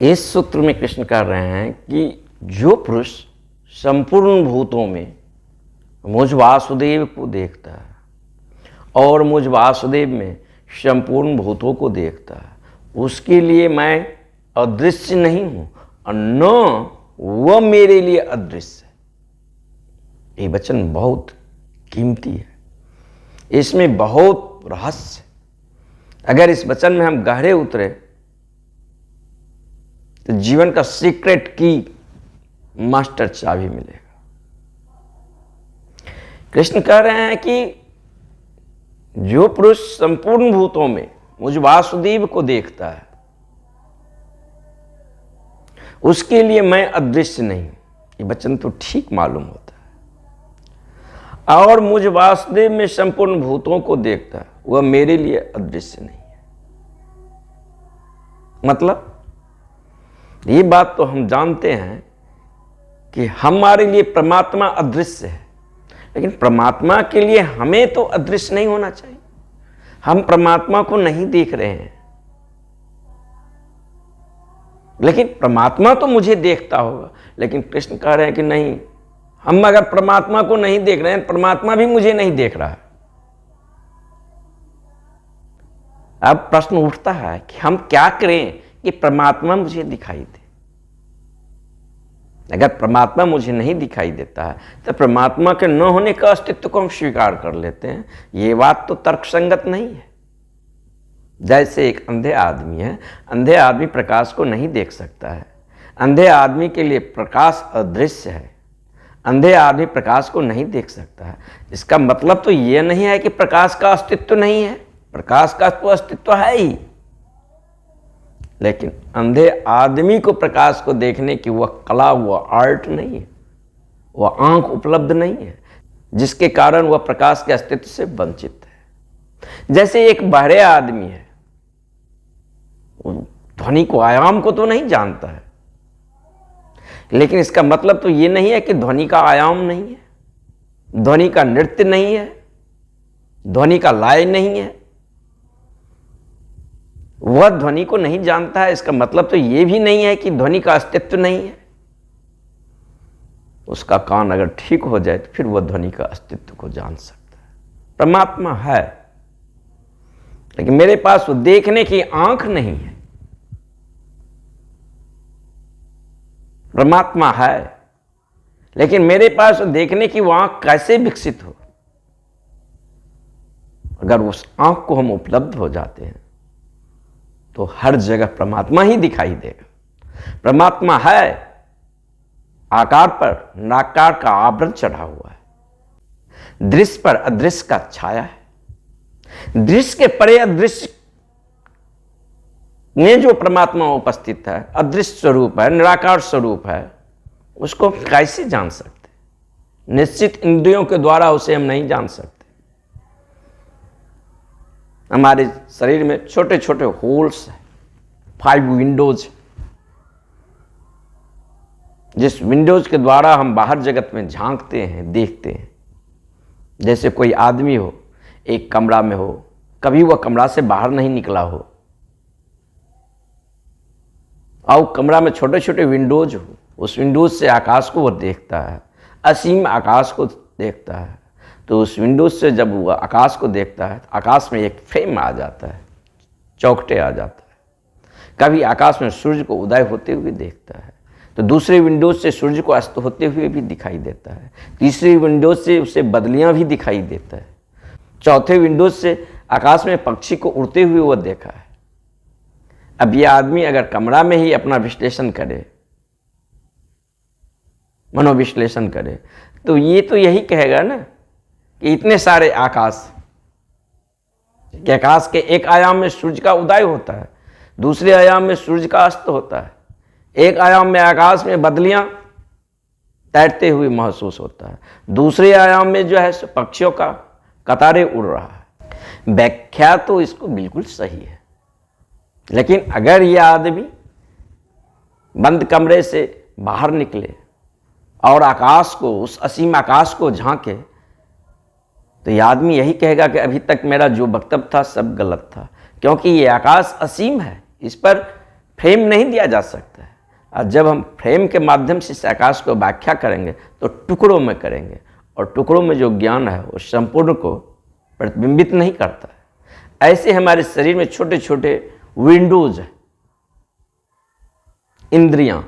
इस सूत्र में कृष्ण कह रहे हैं कि जो पुरुष संपूर्ण भूतों में मुझ वासुदेव को देखता है और मुझ वासुदेव में संपूर्ण भूतों को देखता है, उसके लिए मैं अदृश्य नहीं हूं और न वह मेरे लिए अदृश्य है। ये वचन बहुत कीमती है, इसमें बहुत रहस्य। अगर इस वचन में हम गहरे उतरे तो जीवन का सीक्रेट की मास्टर चाबी मिलेगा। कृष्ण कह रहे हैं कि जो पुरुष संपूर्ण भूतों में मुझ वासुदेव को देखता है, उसके लिए मैं अदृश्य नहीं। ये वचन तो ठीक मालूम होता है। और मुझ वासुदेव में संपूर्ण भूतों को देखता है, वह मेरे लिए अदृश्य नहीं है। मतलब ये बात तो हम जानते हैं कि हमारे लिए परमात्मा अदृश्य है, लेकिन परमात्मा के लिए हमें तो अदृश्य नहीं होना चाहिए। हम परमात्मा को नहीं देख रहे हैं, लेकिन परमात्मा तो मुझे देखता होगा। लेकिन कृष्ण कह रहे हैं कि नहीं, हम अगर परमात्मा को नहीं देख रहे हैं, परमात्मा भी मुझे नहीं देख रहा है। अब प्रश्न उठता है कि हम क्या करें कि परमात्मा मुझे दिखाई दे। अगर परमात्मा मुझे नहीं दिखाई देता है तो परमात्मा के न होने का अस्तित्व को हम स्वीकार कर लेते हैं। ये बात तो तर्कसंगत नहीं है। जैसे एक अंधे आदमी है, अंधे आदमी प्रकाश को नहीं देख सकता है, अंधे आदमी के लिए प्रकाश अदृश्य है, अंधे आदमी प्रकाश को नहीं देख सकता है। इसका मतलब तो ये नहीं है कि प्रकाश का अस्तित्व नहीं है, प्रकाश का तो अस्तित्व है ही, लेकिन अंधे आदमी को प्रकाश को देखने की वह कला, वह आर्ट नहीं है, वह आंख उपलब्ध नहीं है, जिसके कारण वह प्रकाश के अस्तित्व से वंचित है। जैसे एक बहरे आदमी है, ध्वनि को, आयाम को तो नहीं जानता है, लेकिन इसका मतलब तो ये नहीं है कि ध्वनि का आयाम नहीं है, ध्वनि का नृत्य नहीं है, ध्वनि का लय नहीं है। वह ध्वनि को नहीं जानता है, इसका मतलब तो यह भी नहीं है कि ध्वनि का अस्तित्व नहीं है। उसका कान अगर ठीक हो जाए तो फिर वह ध्वनि का अस्तित्व को जान सकता है। परमात्मा है, लेकिन मेरे पास वो देखने की आंख नहीं है। परमात्मा है, लेकिन मेरे पास देखने की वो आंख कैसे विकसित हो। अगर उस आंख को हम उपलब्ध हो जाते हैं तो हर जगह परमात्मा ही दिखाई देगा। परमात्मा है, आकार पर नाकार का आवरण चढ़ा हुआ है, दृश्य पर अदृश्य का छाया है, दृश्य के परे अदृश्य में जो परमात्मा उपस्थित है, अदृश्य स्वरूप है, निराकार स्वरूप है, उसको हम कैसे जान सकते? निश्चित इंद्रियों के द्वारा उसे हम नहीं जान सकते। हमारे शरीर में छोटे छोटे होल्स हैं, 5 विंडोज, जिस विंडोज के द्वारा हम बाहर जगत में झांकते हैं, देखते हैं। जैसे कोई आदमी हो, एक कमरा में हो, कभी वह कमरा से बाहर नहीं निकला हो, और कमरा में छोटे छोटे विंडोज हो, उस विंडोज से आकाश को वह देखता है, असीम आकाश को देखता है। तो उस विंडोज से जब वह आकाश को देखता है, आकाश में एक फ्रेम आ जाता है, चौखटे आ जाता है। कभी आकाश में सूर्य को उदय होते हुए देखता है, तो दूसरे विंडोज से सूर्य को अस्त होते हुए भी दिखाई देता है, तीसरी विंडोज से उसे बदलियां भी दिखाई देता है, चौथे विंडोज से आकाश में पक्षी को उड़ते हुए वह देखा है। अब यह आदमी अगर कमरा में ही अपना विश्लेषण करे, मनोविश्लेषण करे, तो ये तो यही कहेगा ना कि इतने सारे आकाश के, आकाश के एक आयाम में सूर्य का उदय होता है, दूसरे आयाम में सूर्य का अस्त होता है, एक आयाम में आकाश में बदलियां तैरते हुए महसूस होता है, दूसरे आयाम में जो है पक्षियों का कतारें उड़ रहा है। व्याख्या तो इसको बिल्कुल सही है, लेकिन अगर यह आदमी बंद कमरे से बाहर निकले और आकाश को, उस असीम आकाश को झांके, तो यह आदमी यही कहेगा कि अभी तक मेरा जो वक्तव्य था सब गलत था, क्योंकि ये आकाश असीम है, इस पर फ्रेम नहीं दिया जा सकता है। और जब हम फ्रेम के माध्यम से इस आकाश को व्याख्या करेंगे तो टुकड़ों में करेंगे, और टुकड़ों में जो ज्ञान है वो संपूर्ण को प्रतिबिंबित नहीं करता है। ऐसे हमारे शरीर में छोटे छोटे विंडोज हैं, इंद्रियां,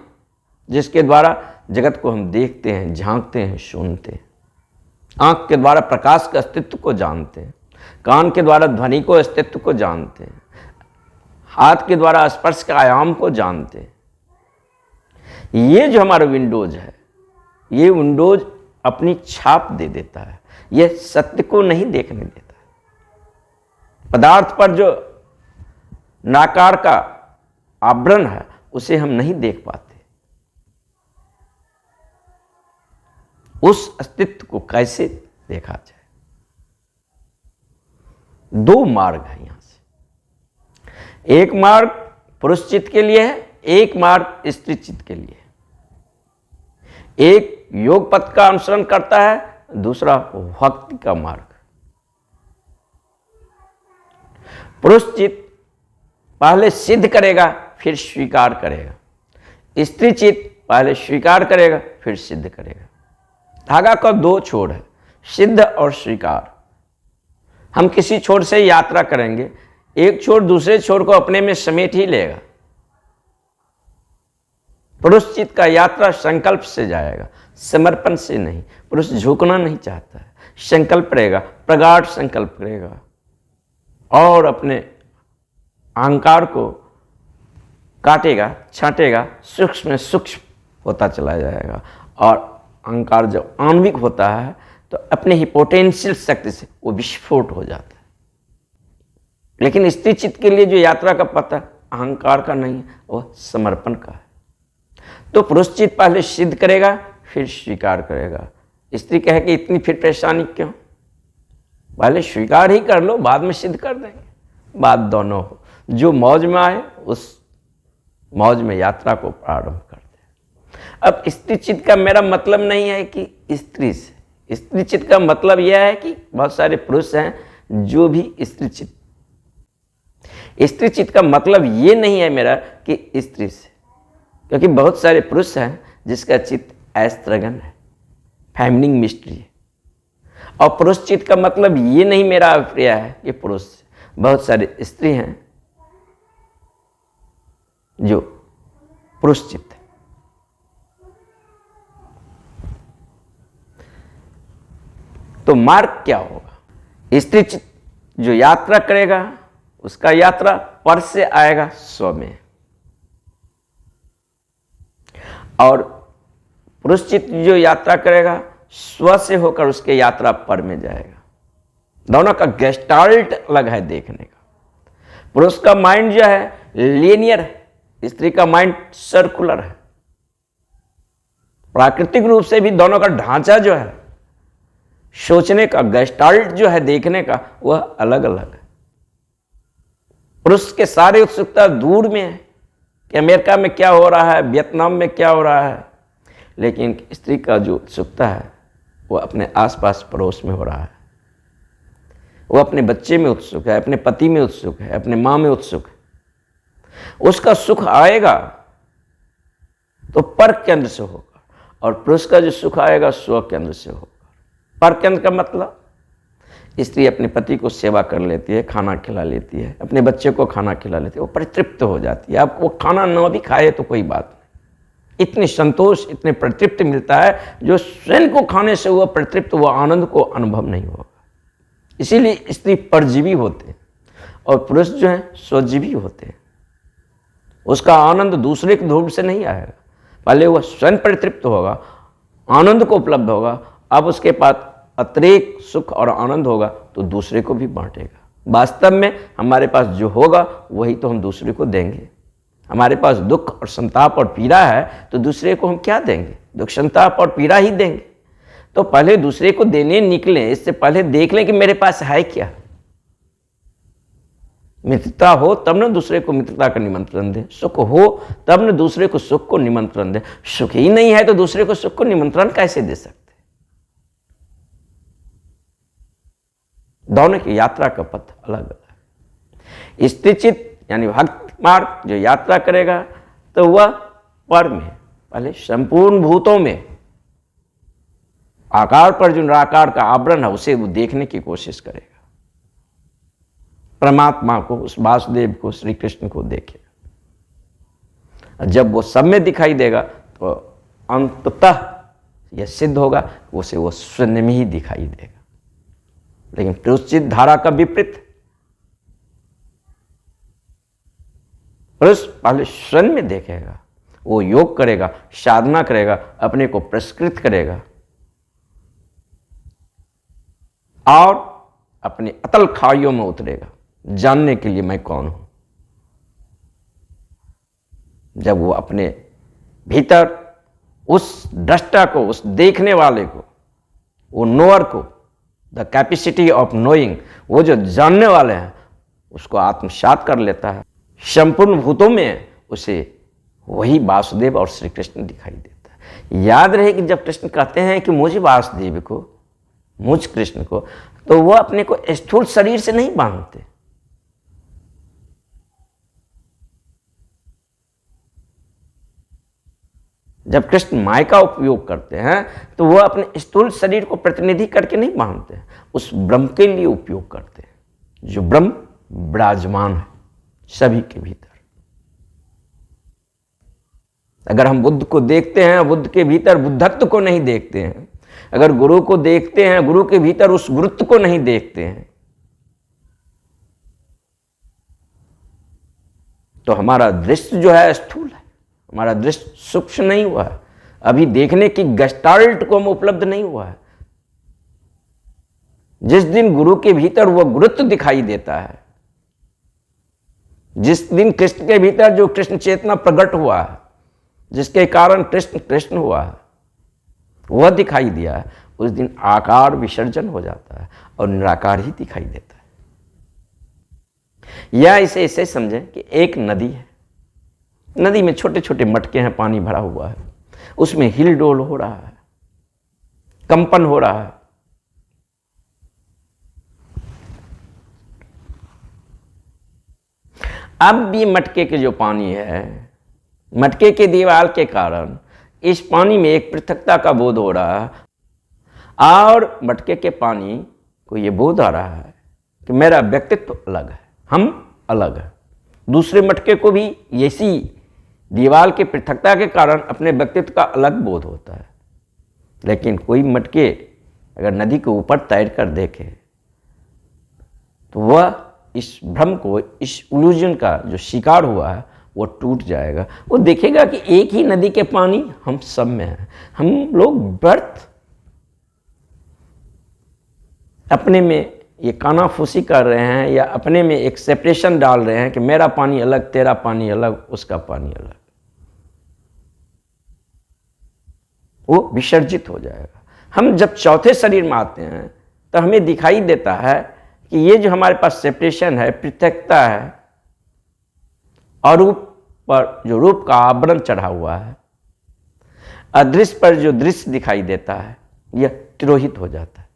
जिसके द्वारा जगत को हम देखते हैं, झांकते हैं, सुनते हैं। आंख के द्वारा प्रकाश के अस्तित्व को जानते हैं, कान के द्वारा ध्वनि को अस्तित्व को जानते हैं, हाथ के द्वारा स्पर्श के आयाम को जानते हैं। ये जो हमारा विंडोज है, ये विंडोज अपनी छाप दे देता है, ये सत्य को नहीं देखने देता है। पदार्थ पर जो नाकार का आवरण है उसे हम नहीं देख पाते। उस अस्तित्व को कैसे देखा जाए? दो मार्ग है यहां से। एक मार्ग पुरुष चित्त के लिए है, एक मार्ग स्त्री चित्त के लिए है। एक योग पथ का अनुसरण करता है, दूसरा भक्ति का मार्ग। पुरुष चित्त पहले सिद्ध करेगा फिर स्वीकार करेगा, स्त्री चित्त पहले स्वीकार करेगा फिर सिद्ध करेगा। धागा का दो छोर है, सिद्ध और स्वीकार। हम किसी छोर से यात्रा करेंगे, एक छोर दूसरे छोर को अपने में समेट ही लेगा। पुरुष चित्त का यात्रा संकल्प से जाएगा, समर्पण से नहीं। पुरुष झुकना नहीं चाहता है, संकल्प करेगा, प्रगाढ़ संकल्प करेगा और अपने अहंकार को काटेगा, छांटेगा, सूक्ष्म में सूक्ष्म होता चला जाएगा। और अहंकार जब आणविक होता है तो अपने ही पोटेंशियल शक्ति से वो विस्फोट हो जाता है। लेकिन स्त्री चित्त के लिए जो यात्रा का पता अहंकार का नहीं है, वह समर्पण का है। तो पुरुष चित्त पहले सिद्ध करेगा फिर स्वीकार करेगा। स्त्री कहे कि इतनी फिर परेशानी क्यों, पहले स्वीकार ही कर लो, बाद में सिद्ध कर देंगे। बात दोनों हो, जो मौज में आए उस मौज में यात्रा को प्रारंभ कर दे। अब स्त्री चित्त का मेरा मतलब नहीं है कि स्त्री से, स्त्री चित्त का मतलब यह है कि बहुत सारे पुरुष हैं जो भी स्त्री चित्त। स्त्री चित्त का मतलब ये नहीं है मेरा कि स्त्री से, क्योंकि बहुत सारे पुरुष हैं जिसका चित्त ऐस्त्रगन है, फेमिनिन मिस्ट्री है। और पुरुष चित्त का मतलब ये नहीं मेरा अभिप्राय है कि पुरुष से, बहुत सारे स्त्री हैं जो पुरुष चित्त है। तो मार्ग क्या होगा? स्त्री चित्त जो यात्रा करेगा उसका यात्रा पर से आएगा स्व में, और पुरुष चित्त जो यात्रा करेगा स्व से होकर उसके यात्रा पर में जाएगा। दोनों का गेस्टाल्ट अलग है देखने का। पुरुष का माइंड जो है लीनियर है, स्त्री का माइंड सर्कुलर है। प्राकृतिक रूप से भी दोनों का ढांचा जो है सोचने का, गेस्टाल्ट जो है देखने का, वह अलग अलग है। पुरुष के सारे उत्सुकता दूर में है कि अमेरिका में क्या हो रहा है, वियतनाम में क्या हो रहा है, लेकिन स्त्री का जो उत्सुकता है वो अपने आसपास पड़ोस में हो रहा है। वो अपने बच्चे में उत्सुक है, अपने पति में उत्सुक है, अपने माँ में उत्सुक है। उसका सुख आएगा तो पर केंद्र से होगा, और पुरुष का जो सुख आएगा स्व केंद्र से होगा। पर केंद्र का मतलब स्त्री अपने पति को सेवा कर लेती है, खाना खिला लेती है, अपने बच्चे को खाना खिला लेती है, वो परितृप्त हो जाती है। अब वो खाना न भी खाए तो कोई बात नहीं, इतनी संतोष, इतने परितृप्त मिलता है जो स्वयं को खाने से हुआ परितृप्त, हुआ आनंद को अनुभव नहीं होगा। इसीलिए स्त्री परजीवी होते हैं और पुरुष जो है स्वजीवी होते हैं। उसका आनंद दूसरे के धूप से नहीं आएगा, पहले वह स्वयं परितृप्त होगा, आनंद को उपलब्ध होगा, अब उसके पास अतिरिक्त सुख और आनंद होगा तो दूसरे को भी बांटेगा। वास्तव में हमारे पास जो होगा वही तो हम दूसरे को देंगे। हमारे पास दुख और संताप और पीड़ा है तो दूसरे को हम क्या देंगे? दुख, संताप और पीड़ा ही देंगे। तो पहले दूसरे को देने निकलें, इससे पहले देख लें कि मेरे पास है क्या। मित्रता हो तब न दूसरे को मित्रता का निमंत्रण दें, सुख हो तब न दूसरे को सुख को निमंत्रण दें। सुख ही नहीं है तो दूसरे को सुख को निमंत्रण कैसे दे सकते? दोनों की यात्रा का पथ अलग अलग है। स्त्री चित्त यानी भक्त मार्ग जो यात्रा करेगा तो वह पर में, पहले संपूर्ण भूतों में आकार पर जो निराकार का आवरण है उसे वो देखने की कोशिश करेगा, परमात्मा को, उस वासुदेव को, श्री कृष्ण को देखेगा। जब वो सब में दिखाई देगा तो अंततः यह सिद्ध होगा उसे वो शून्य में ही दिखाई देगा। लेकिन पुरुषचित धारा का विपरीत, पुरुष पहले शून्य में देखेगा, वो योग करेगा, साधना करेगा, अपने को पुरस्कृत करेगा और अपने अतल खाइयों में उतरेगा जानने के लिए मैं कौन हूं। जब वो अपने भीतर उस दृष्टा को, उस देखने वाले को, वो नोअर को, द कैपेसिटी ऑफ नोइंग, वो जो जानने वाले हैं उसको आत्मसात कर लेता है, संपूर्ण भूतों में उसे वही वासुदेव और श्री कृष्ण दिखाई देता है। याद रहे कि जब कृष्ण कहते हैं कि मुझे वासुदेव को, मुझ कृष्ण को, तो वह अपने को स्थूल शरीर से नहीं बांधते। जब कृष्ण माया का उपयोग करते हैं तो वह अपने स्थूल शरीर को प्रतिनिधि करके नहीं बांधते, उस ब्रह्म के लिए उपयोग करते हैं जो ब्रह्म विराजमान है सभी के भीतर। अगर हम बुद्ध को देखते हैं, बुद्ध के भीतर बुद्धत्व को नहीं देखते हैं, अगर गुरु को देखते हैं, गुरु के भीतर उस गुरुत्व को नहीं देखते हैं, तो हमारा दृश्य जो है स्थूल है, हमारा दृश्य सूक्ष्म नहीं हुआ है, अभी देखने की गेस्टाल्ट को हम उपलब्ध नहीं हुआ है। जिस दिन गुरु के भीतर वह गुरुत्व दिखाई देता है, जिस दिन कृष्ण के भीतर जो कृष्ण चेतना प्रकट हुआ है, जिसके कारण कृष्ण कृष्ण हुआ है, वह दिखाई दिया है, उस दिन आकार विसर्जन हो जाता है और निराकार ही दिखाई देता है। या इसे ऐसे समझें कि एक नदी है, नदी में छोटे छोटे मटके हैं, पानी भरा हुआ है, उसमें हिलडोल हो रहा है, कंपन हो रहा है। अब ये मटके के जो पानी है, मटके के दीवार के कारण इस पानी में एक पृथकता का बोध हो रहा है और मटके के पानी को ये बोध आ रहा है कि मेरा व्यक्तित्व अलग है, हम अलग है। दूसरे मटके को भी ऐसी दीवार के पृथकता के कारण अपने व्यक्तित्व का अलग बोध होता है। लेकिन कोई मटके अगर नदी के ऊपर तैर कर देखे तो वह इस भ्रम को, इस इल्यूजन का जो शिकार हुआ है वो टूट जाएगा। वो देखेगा कि एक ही नदी के पानी हम सब में है। हम लोग व्यर्थ अपने में ये कानाफूसी कर रहे हैं या अपने में एक सेपरेशन डाल रहे हैं कि मेरा पानी अलग, तेरा पानी अलग, उसका पानी अलग। वो विसर्जित हो जाएगा। हम जब चौथे शरीर में आते हैं तो हमें दिखाई देता है कि ये जो हमारे पास सेपरेशन है, पृथकता है, और रूप पर जो रूप का आवरण चढ़ा हुआ है, अदृश्य पर जो दृश्य दिखाई देता है, यह तिरोहित हो जाता है।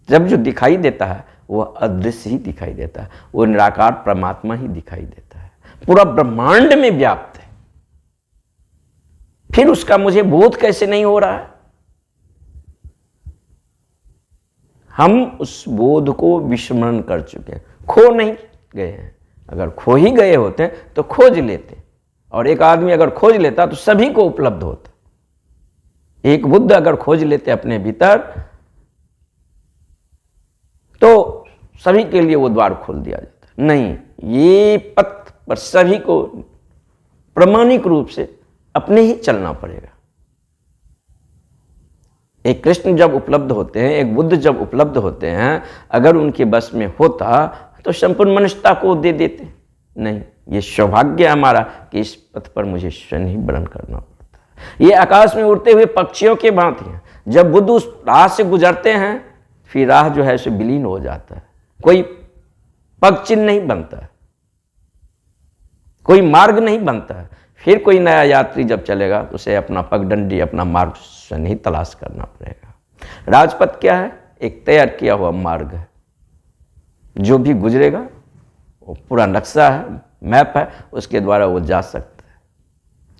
जब जो दिखाई देता है वह अदृश्य ही दिखाई देता है, वो निराकार परमात्मा ही दिखाई देता है, पूरा ब्रह्मांड में व्याप्त है। फिर उसका मुझे बोध कैसे नहीं हो रहा है? हम उस बोध को विस्मरण कर चुके हैं, खो नहीं गए हैं। अगर खो ही गए होते तो खोज लेते, और एक आदमी अगर खोज लेता तो सभी को उपलब्ध होता। एक बुद्ध अगर खोज लेते अपने भीतर तो सभी के लिए वो द्वार खोल दिया जाता। नहीं, ये पथ पर सभी को प्रामाणिक रूप से अपने ही चलना पड़ेगा। एक कृष्ण जब उपलब्ध होते हैं, एक बुद्ध जब उपलब्ध होते हैं, अगर उनके बस में होता तो संपूर्ण मनुष्यता को दे देते। नहीं, ये सौभाग्य हमारा कि इस पथ पर मुझे स्वयं ही वर्ण करना पड़ता है। ये आकाश में उड़ते हुए पक्षियों के भांति हैं। जब बुद्ध उस राह से गुजरते हैं फिर राह जो है उसे विलीन हो जाता है, कोई पग चिन्ह नहीं बनता है, कोई मार्ग नहीं बनता है। फिर कोई नया यात्री जब चलेगा तो उसे अपना पगडंडी, अपना मार्ग स्वयं ही तलाश करना पड़ेगा। राजपथ क्या है? एक तैयार किया हुआ मार्ग है, जो भी गुजरेगा वो पूरा नक्शा है, मैप है, उसके द्वारा वो जा सकता है।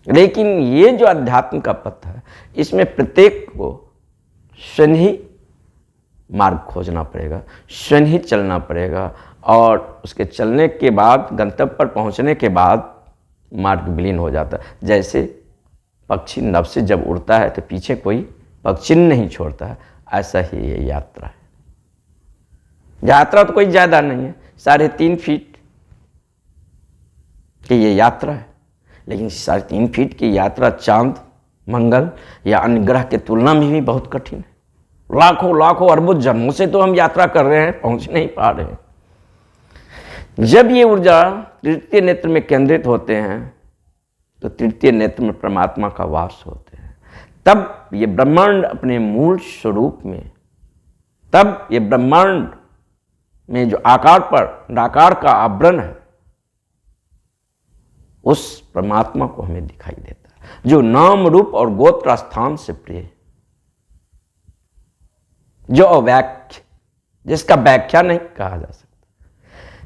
लेकिन ये जो अध्यात्म का पथ है, इसमें प्रत्येक को स्वयं ही मार्ग खोजना पड़ेगा, स्वयं ही चलना पड़ेगा, और उसके चलने के बाद, गंतव्य पर पहुंचने के बाद मार्ग विलीन हो जाता है। जैसे पक्षी नभ से जब उड़ता है तो पीछे कोई पक्षिन नहीं छोड़ता है, ऐसा ही ये यात्रा है। यात्रा तो कोई ज़्यादा नहीं है, 3.5 फीट की ये यात्रा है, लेकिन 3.5 फीट की यात्रा चांद, मंगल या अन्य ग्रह की तुलना में भी बहुत कठिन है। लाखों लाखों अरबों जन्मों से तो हम यात्रा कर रहे हैं, पहुंच नहीं पा रहे हैं। जब ये ऊर्जा तृतीय नेत्र में केंद्रित होते हैं तो तृतीय नेत्र में परमात्मा का वास होते हैं। तब ये ब्रह्मांड अपने मूल स्वरूप में, तब ये ब्रह्मांड में जो आकार पर निराकार का आवरण है, उस परमात्मा को हमें दिखाई देता है, जो नाम रूप और गोत्र स्थान से प्रिय, जो अव्याख्य, जिसका व्याख्या नहीं कहा जा सकता,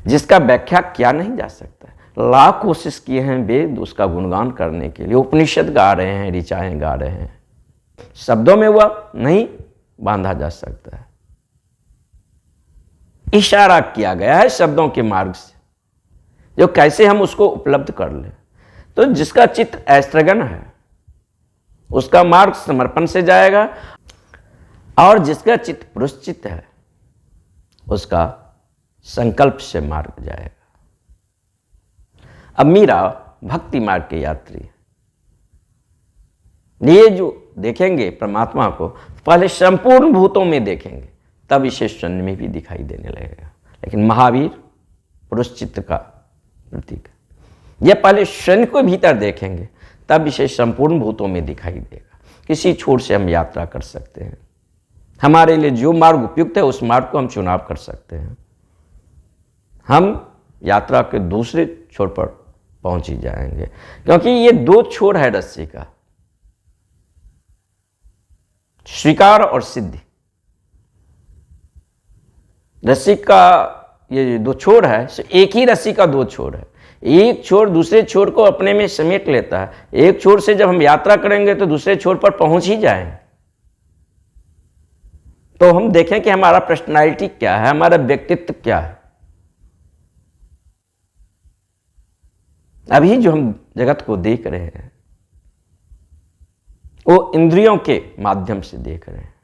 जिसका व्याख्या किया नहीं जा सकता। लाख कोशिश किए हैं वेद उसका गुणगान करने के लिए, उपनिषद गा रहे हैं, ऋचाएं गा रहे हैं, शब्दों में वह नहीं बांधा जा सकता है। इशारा किया गया है शब्दों के मार्ग से, जो कैसे हम उसको उपलब्ध कर लें। तो जिसका चित्त ऐश्वर्यगन है उसका मार्ग समर्पण से जाएगा, और जिसका चित्त पुरुषचित्त है उसका संकल्प से मार्ग जाएगा। अब मीरा भक्ति मार्ग के यात्री, ये जो देखेंगे परमात्मा को पहले संपूर्ण भूतों में देखेंगे, तब इसे शून्य में भी दिखाई देने लगेगा। लेकिन महावीर पुरुषचित्त का प्रतीक है, यह पहले शून्य को भीतर देखेंगे, तब इसे संपूर्ण भूतों में दिखाई देगा। किसी छोर से हम यात्रा कर सकते हैं, हमारे लिए जो मार्ग उपयुक्त है उस मार्ग को हम चुनाव कर सकते हैं। हम यात्रा के दूसरे छोर पर पहुंच ही जाएंगे, क्योंकि ये 2 छोर है रस्सी का, स्वीकार और सिद्धि। रस्सी का ये 2 छोर है, एक ही रस्सी का 2 छोर है। एक छोर दूसरे छोर को अपने में समेट लेता है। एक छोर से जब हम यात्रा करेंगे तो दूसरे छोर पर पहुंच ही जाएंगे। तो हम देखें कि हमारा पर्सनालिटी क्या है, हमारा व्यक्तित्व क्या है। अभी जो हम जगत को देख रहे हैं वो इंद्रियों के माध्यम से देख रहे हैं,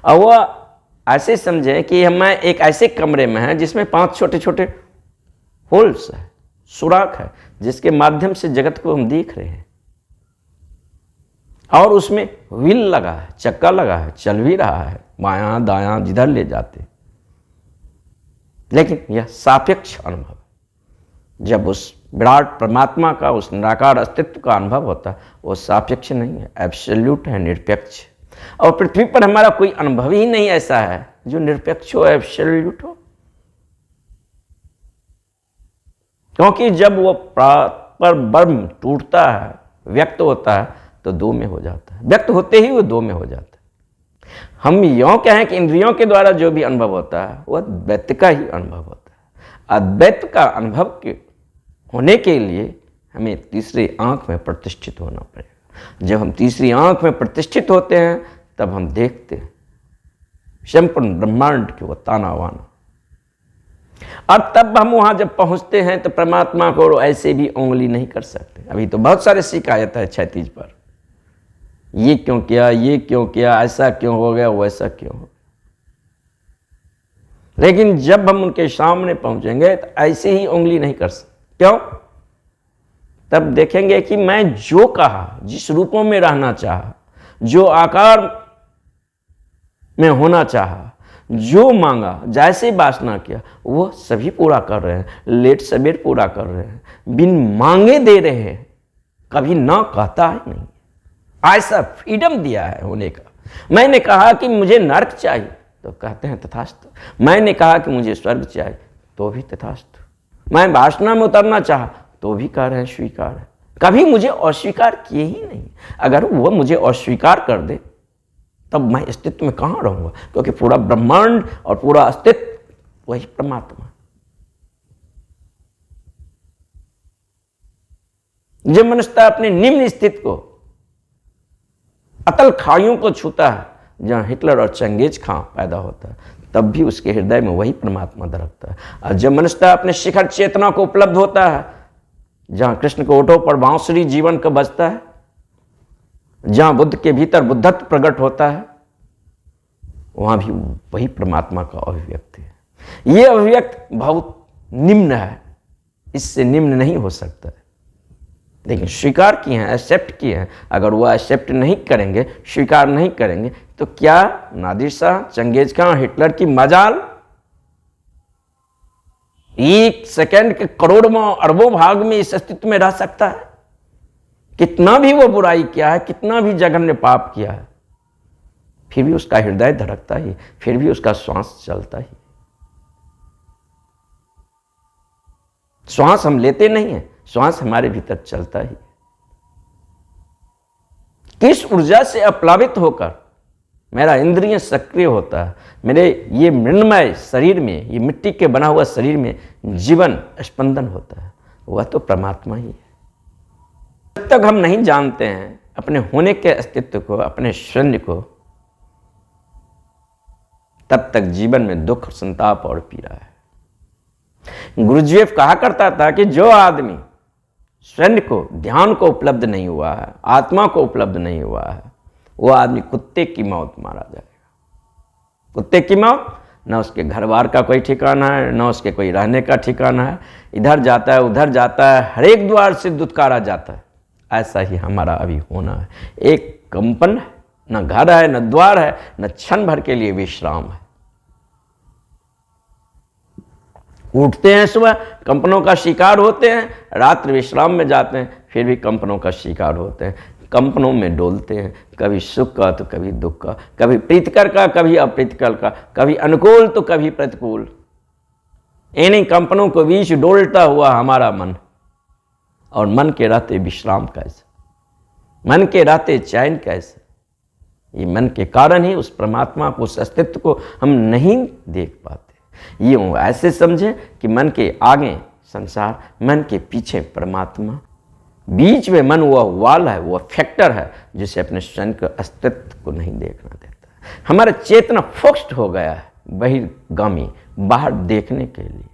और वह ऐसे समझे कि हम एक ऐसे कमरे में हैं जिसमें 5 छोटे छोटे होल्स है, सुराख है, जिसके माध्यम से जगत को हम देख रहे हैं, और उसमें व्हील लगा है, चक्का लगा है, चल भी रहा है, बायां दायां जिधर ले जाते। लेकिन यह सापेक्ष अनुभव, जब उस विराट परमात्मा का, उस निराकार अस्तित्व का अनुभव होता है, वो सापेक्ष नहीं है, एब्सोल्यूट है, निरपेक्ष। और पृथ्वी पर हमारा कोई अनुभव ही नहीं ऐसा है जो निरपेक्ष हो, एब्सोल्यूट हो। क्योंकि जब वो पर ब्रह्म टूटता है, व्यक्त होता है, तो 2 में हो जाता है। व्यक्त होते ही वो 2 में हो जाता है। हम यों कहें कि इंद्रियों के द्वारा जो भी अनुभव होता है वह द्वैत का ही अनुभव होता है। अद्वैत का अनुभव के होने के लिए हमें तीसरी आंख में प्रतिष्ठित होना पड़ेगा। जब हम तीसरी आंख में प्रतिष्ठित होते हैं तब हम देखते हैं संपूर्ण ब्रह्मांड के वो ताना वाना, और तब हम वहां जब पहुंचते हैं तो परमात्मा को ऐसे भी उंगली नहीं कर सकते। अभी तो बहुत सारे शिकायत है क्षैतिज पर, ये क्यों किया, ये क्यों किया, ऐसा क्यों हो गया, वैसा क्यों हो। लेकिन जब हम उनके सामने पहुंचेंगे तो ऐसे ही उंगली नहीं कर सकते। क्यों? तब देखेंगे कि मैं जो कहा, जिस रूपों में रहना चाहा, जो आकार में होना चाहा, जो मांगा, जैसे वासना किया, वो सभी पूरा कर रहे हैं, लेट सवेर पूरा कर रहे हैं, बिन मांगे दे रहे हैं, कभी ना कहता है नहीं। ऐसा फ्रीडम दिया है होने का। मैंने कहा कि मुझे नरक चाहिए तो कहते हैं तथास्तु। मैंने कहा कि मुझे स्वर्ग चाहिए तो भी तथास्तु। मैं वासना में उतरना चाहा तो भी कह रहे हैं स्वीकार है। कभी मुझे अस्वीकार किए ही नहीं। अगर वो मुझे अस्वीकार कर दे तब मैं अस्तित्व में कहाँ रहूँगा, क्योंकि पूरा ब्रह्मांड और पूरा अस्तित्व वही परमात्मा। जब मनुष्यता अपने निम्न स्थिति को, अतल खाइयों को छूता है, जहां हिटलर और चंगेज खां पैदा होता है, तब भी उसके हृदय में वही परमात्मा धड़कता है। और जब मनुष्यता अपने शिखर चेतना को उपलब्ध होता है, जहां कृष्ण के ओठों पर बांसुरी जीवन का बजता है, जहां बुद्ध के भीतर बुद्धत्व प्रकट होता है, वहां भी वही परमात्मा का अभिव्यक्ति है। यह अभिव्यक्ति बहुत निम्न है, इससे निम्न नहीं हो सकता है। लेकिन स्वीकार किए हैं, एक्सेप्ट किए हैं। अगर वह एक्सेप्ट नहीं करेंगे, स्वीकार नहीं करेंगे, तो क्या नादिर शाह, चंगेज खां, हिटलर की मजाल एक सेकंड के करोड़ों अरबों भाग में इस अस्तित्व में रह सकता है? कितना भी वो बुराई किया है, कितना भी जघन्य पाप किया है, फिर भी उसका हृदय धड़कता ही, फिर भी उसका श्वास चलता ही। श्वास हम लेते नहीं हैं, श्वास हमारे भीतर चलता ही। किस ऊर्जा से अप्लावित होकर मेरा इंद्रिय सक्रिय होता है, मेरे ये मृण्मय शरीर में, ये मिट्टी के बना हुआ शरीर में जीवन स्पंदन होता है, वह तो परमात्मा ही है। जब तक हम नहीं जानते हैं अपने होने के अस्तित्व को, अपने शून्य को, तब तक जीवन में दुख, संताप और पीड़ा है। गुरुजीएफ कहा करता था कि जो आदमी स्वयं को, ध्यान को उपलब्ध नहीं हुआ है, आत्मा को उपलब्ध नहीं हुआ है, वह आदमी कुत्ते की मौत मारा जाएगा। कुत्ते की मौत, न उसके घर बार का कोई ठिकाना है, न उसके कोई रहने का ठिकाना है, इधर जाता है उधर जाता है, हर एक द्वार से दुत्कारा जाता है। ऐसा ही हमारा अभी होना है। एक कंपन है, न घर है, न द्वार है, न क्षण भर के लिए विश्राम है। उठते हैं सुबह, कंपनों का शिकार होते हैं, रात्रि विश्राम में जाते हैं, फिर भी कंपनों का शिकार होते हैं, कंपनों में डोलते हैं, कभी सुख का तो कभी दुख का, कभी प्रीतिकर का कभी अप्रीतिकर का, कभी अनुकूल तो कभी प्रतिकूल। इन्हीं कंपनों के बीच डोलता हुआ हमारा मन, और मन के रहते विश्राम कैसे, मन के रहते चैन कैसे? ये मन के कारण ही उस परमात्मा को, उस अस्तित्व को हम नहीं देख पाते। ये ऐसे समझे कि मन के आगे संसार, मन के पीछे परमात्मा, बीच में मन वह वाल है, वह फैक्टर है जिसे अपने स्वयं के अस्तित्व को नहीं देखना देता। हमारा चेतना फोक्स्ड हो गया है बहिर्गामी, बाहर देखने के लिए,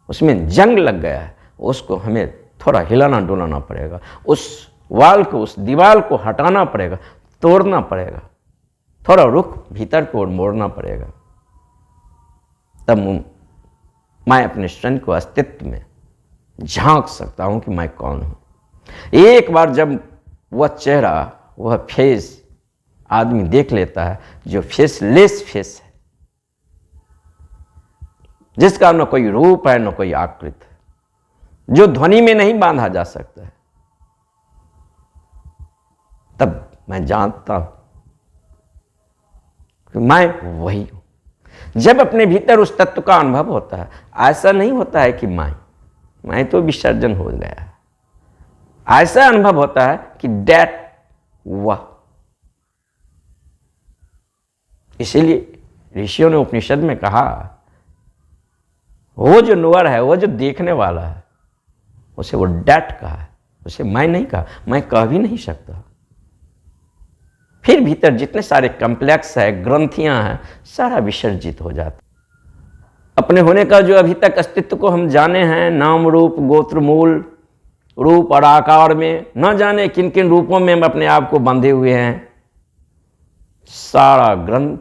उसमें जंग लग गया है। उसको हमें थोड़ा हिलाना डुलाना पड़ेगा, उस वाल को, उस दीवार को हटाना पड़ेगा, तोड़ना पड़ेगा, थोड़ा रुख भीतर को मोड़ना पड़ेगा, तब मैं अपने स्वयं को अस्तित्व में झांक सकता हूं कि मैं कौन हूं। एक बार जब वह चेहरा, वह फेस आदमी देख लेता है, जो फेसलेस फेस है, जिसका न कोई रूप है न कोई आकृति है, जो ध्वनि में नहीं बांधा जा सकता है, तब मैं जानता हूं कि मैं वही हूं। जब अपने भीतर उस तत्व का अनुभव होता है, ऐसा नहीं होता है कि मैं तो विसर्जन हो गया है, ऐसा अनुभव होता है कि दैट वह। इसीलिए ऋषियों ने उपनिषद में कहा, वो जो नोअर है, वो जो देखने वाला है, उसे वो डैट कहा है, उसे मैं नहीं कहा, मैं कह भी नहीं सकता। फिर भीतर जितने सारे कॉम्प्लेक्स है, ग्रंथियां हैं, सारा विसर्जित हो जाता। अपने होने का जो अभी तक अस्तित्व को हम जाने हैं, नाम रूप गोत्र मूल रूप और आकार में, न जाने किन किन रूपों में हम अपने आप को बांधे हुए हैं, सारा ग्रंथ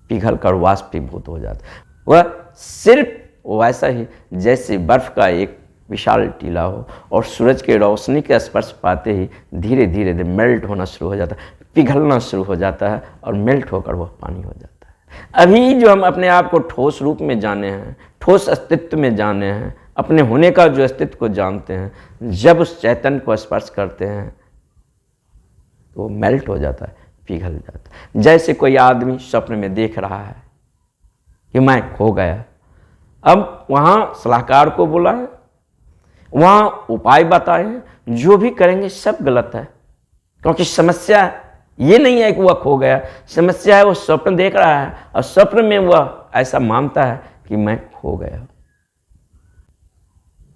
पिघल कर वाष्पीभूत हो जाता। वह सिर्फ वैसा ही जैसे बर्फ का एक विशाल टीला हो और सूरज के रोशनी के स्पर्श पाते ही धीरे धीरे मेल्ट होना शुरू हो जाता है, पिघलना शुरू हो जाता है और मेल्ट होकर वह पानी हो जाता है। अभी जो हम अपने आप को ठोस रूप में जाने हैं, ठोस अस्तित्व में जाने हैं, अपने होने का जो अस्तित्व को जानते हैं, जब उस चैतन्य को स्पर्श करते हैं तो वो मेल्ट हो जाता है, पिघल जाता है। जैसे कोई आदमी स्वप्न में देख रहा है कि मैं खो गया, अब वहाँ सलाहकार को बुलाए, वहाँ उपाय बताए, जो भी करेंगे सब गलत है, क्योंकि समस्या ये नहीं है कि वह खो गया, समस्या है वो स्वप्न देख रहा है और स्वप्न में वह ऐसा मानता है कि मैं खो गया।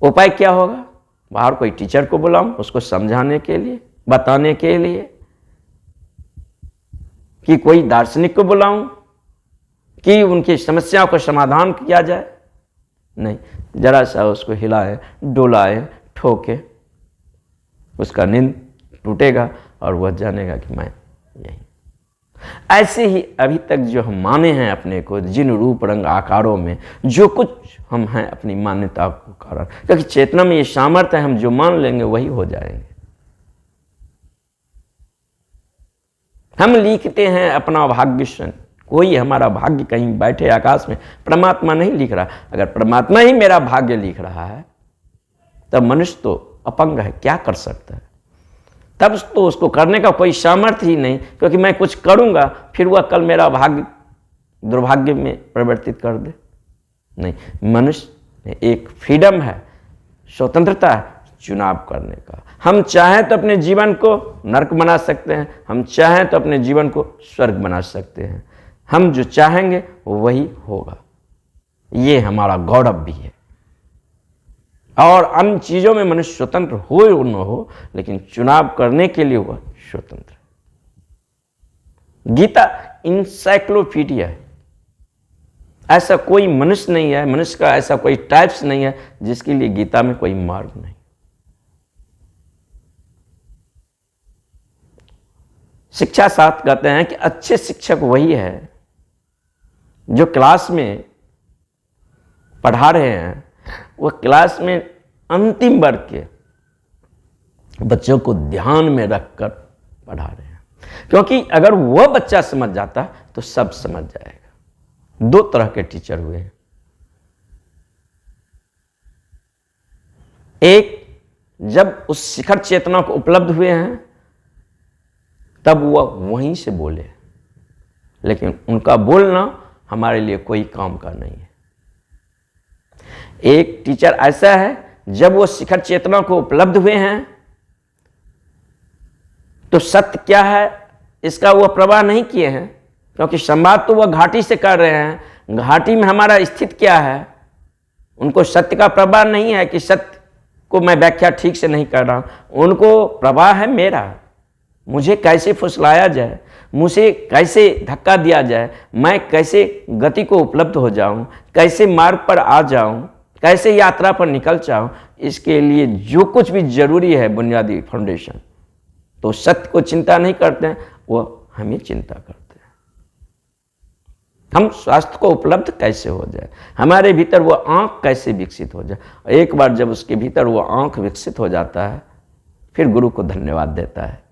उपाय क्या होगा? बाहर कोई टीचर को बुलाऊं उसको समझाने के लिए, बताने के लिए, कि कोई दार्शनिक को बुलाऊं कि उनकी समस्याओं का समाधान किया जाए? नहीं, जरा सा उसको हिलाए, डोलाए, ठोके, उसका नींद टूटेगा और वह जानेगा कि मैं यही। ऐसे ही अभी तक जो हम माने हैं अपने को, जिन रूप रंग आकारों में जो कुछ हम हैं अपनी मान्यता के कारण, क्योंकि चेतना में ये सामर्थ्य है, हम जो मान लेंगे वही हो जाएंगे। हम लिखते हैं अपना भाग्य, कोई हमारा भाग्य कहीं बैठे आकाश में परमात्मा नहीं लिख रहा। अगर परमात्मा ही मेरा भाग्य लिख रहा है तब मनुष्य तो अपंग है, क्या कर सकता है? तब तो उसको करने का कोई सामर्थ्य ही नहीं, क्योंकि मैं कुछ करूंगा फिर वह कल मेरा भाग्य दुर्भाग्य में परिवर्तित कर दे। नहीं, मनुष्य एक फ्रीडम है, स्वतंत्रता है चुनाव करने का। हम चाहें तो अपने जीवन को नरक बना सकते हैं, हम चाहें तो अपने जीवन को स्वर्ग बना सकते हैं। हम जो चाहेंगे वही होगा, ये हमारा गौरव भी है। और अन्य चीजों में मनुष्य स्वतंत्र हो या न हो, लेकिन चुनाव करने के लिए वह स्वतंत्र है। गीता इंसाइक्लोपीडिया है, ऐसा कोई मनुष्य नहीं है, मनुष्य का ऐसा कोई टाइप्स नहीं है जिसके लिए गीता में कोई मार्ग नहीं। शिक्षा शास्त्र कहते हैं कि अच्छे शिक्षक वही है जो क्लास में पढ़ा रहे हैं, वह क्लास में अंतिम वर्ग के बच्चों को ध्यान में रखकर पढ़ा रहे हैं। क्योंकि अगर वह बच्चा समझ जाता तो सब समझ जाएगा। दो तरह के टीचर हुए हैं, एक जब उस शिखर चेतना को उपलब्ध हुए हैं तब वह वहीं से बोले, लेकिन उनका बोलना हमारे लिए कोई काम का नहीं है। एक टीचर ऐसा है जब वो शिखर चेतना को उपलब्ध हुए हैं तो सत्य क्या है इसका वह प्रवाह नहीं किए हैं, क्योंकि संवाद तो वह घाटी से कर रहे हैं। घाटी में हमारा स्थिति क्या है, उनको सत्य का प्रवाह नहीं है कि सत्य को मैं व्याख्या ठीक से नहीं कर रहा हूं। उनको प्रवाह है मेरा, मुझे कैसे फुसलाया जाए, मुझे कैसे धक्का दिया जाए, मैं कैसे गति को उपलब्ध हो जाऊं, कैसे मार्ग पर आ जाऊं, कैसे यात्रा पर निकल जाऊं। इसके लिए जो कुछ भी जरूरी है बुनियादी फाउंडेशन, तो सत्य को चिंता नहीं करते हैं, वो हमें चिंता करते हैं। हम स्वास्थ्य को उपलब्ध कैसे हो जाए, हमारे भीतर वो आंख कैसे विकसित हो जाए। एक बार जब उसके भीतर वो आंख विकसित हो जाता है फिर गुरु को धन्यवाद देता है।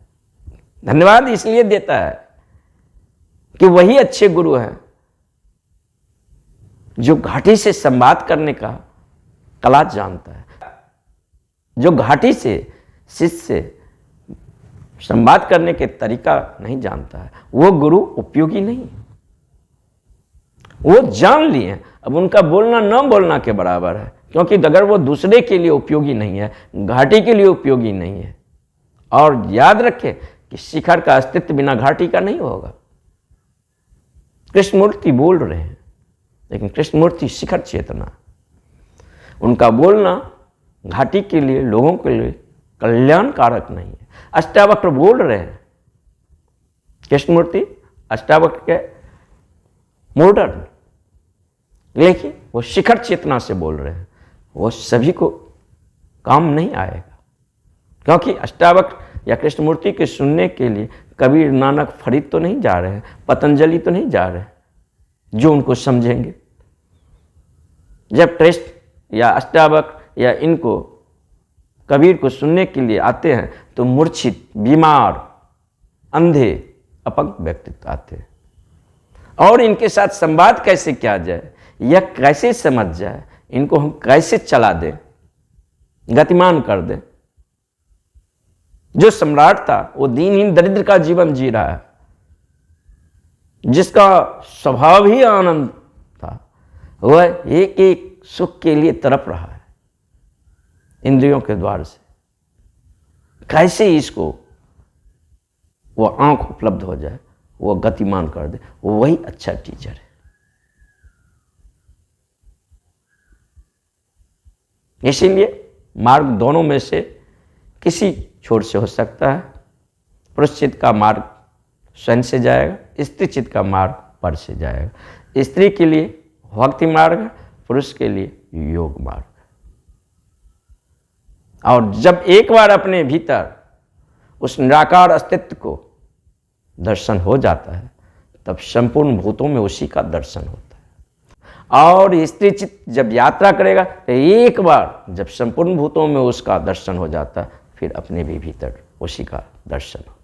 धन्यवाद इसलिए देता है कि वही अच्छे गुरु हैं जो घाटी से संवाद करने का कला जानता है। जो घाटी से शिष्य से संवाद करने के तरीका नहीं जानता है वो गुरु उपयोगी नहीं। वो जान लिए, अब उनका बोलना न बोलना के बराबर है, क्योंकि अगर वो दूसरे के लिए उपयोगी नहीं है, घाटी के लिए उपयोगी नहीं है। और याद रखें कि शिखर का अस्तित्व बिना घाटी का नहीं होगा। कृष्णमूर्ति बोल रहे हैं, लेकिन कृष्णमूर्ति शिखर चेतना, उनका बोलना घाटी के लिए, लोगों के लिए कल्याणकारक नहीं है। अष्टावक्र बोल रहे हैं, कृष्णमूर्ति अष्टावक्र के मॉडर्न, लेकिन वो शिखर चेतना से बोल रहे हैं, वो सभी को काम नहीं आएगा। क्योंकि अष्टावक्र या कृष्णमूर्ति के सुनने के लिए कबीर, नानक, फरीद तो नहीं जा रहे हैं, पतंजलि तो नहीं जा रहे हैं जो उनको समझेंगे। जब ट्रस्ट या अष्टावक्र या इनको कबीर को सुनने के लिए आते हैं तो मूर्छित, बीमार, अंधे, अपंग व्यक्तित्व आते हैं। और इनके साथ संवाद कैसे किया जाए, यह कैसे समझ जाए, इनको हम कैसे चला दें, गतिमान कर दें। जो सम्राट था वो दीनहीन दरिद्र का जीवन जी रहा है, जिसका स्वभाव ही आनंद था, वह एक एक सुख के लिए तड़प रहा है इंद्रियों के द्वार से। कैसे इसको वो आंख उपलब्ध हो जाए, वो गतिमान कर दे, वो वही अच्छा टीचर है। इसीलिए मार्ग दोनों में से किसी छोर से हो सकता है। पुरुष चित्त का मार्ग स्वयं से जाएगा, स्त्री चित्त का मार्ग पर से जाएगा। स्त्री के लिए भक्ति मार्ग है, पुरुष के लिए योग मार्ग है। और जब एक बार अपने भीतर उस निराकार अस्तित्व को दर्शन हो जाता है, तब संपूर्ण भूतों में उसी का दर्शन होता है। और स्त्री चित्त जब यात्रा करेगा तो एक बार जब संपूर्ण भूतों में उसका दर्शन हो जाता है, फिर अपने भी भीतर उसी का दर्शन हो।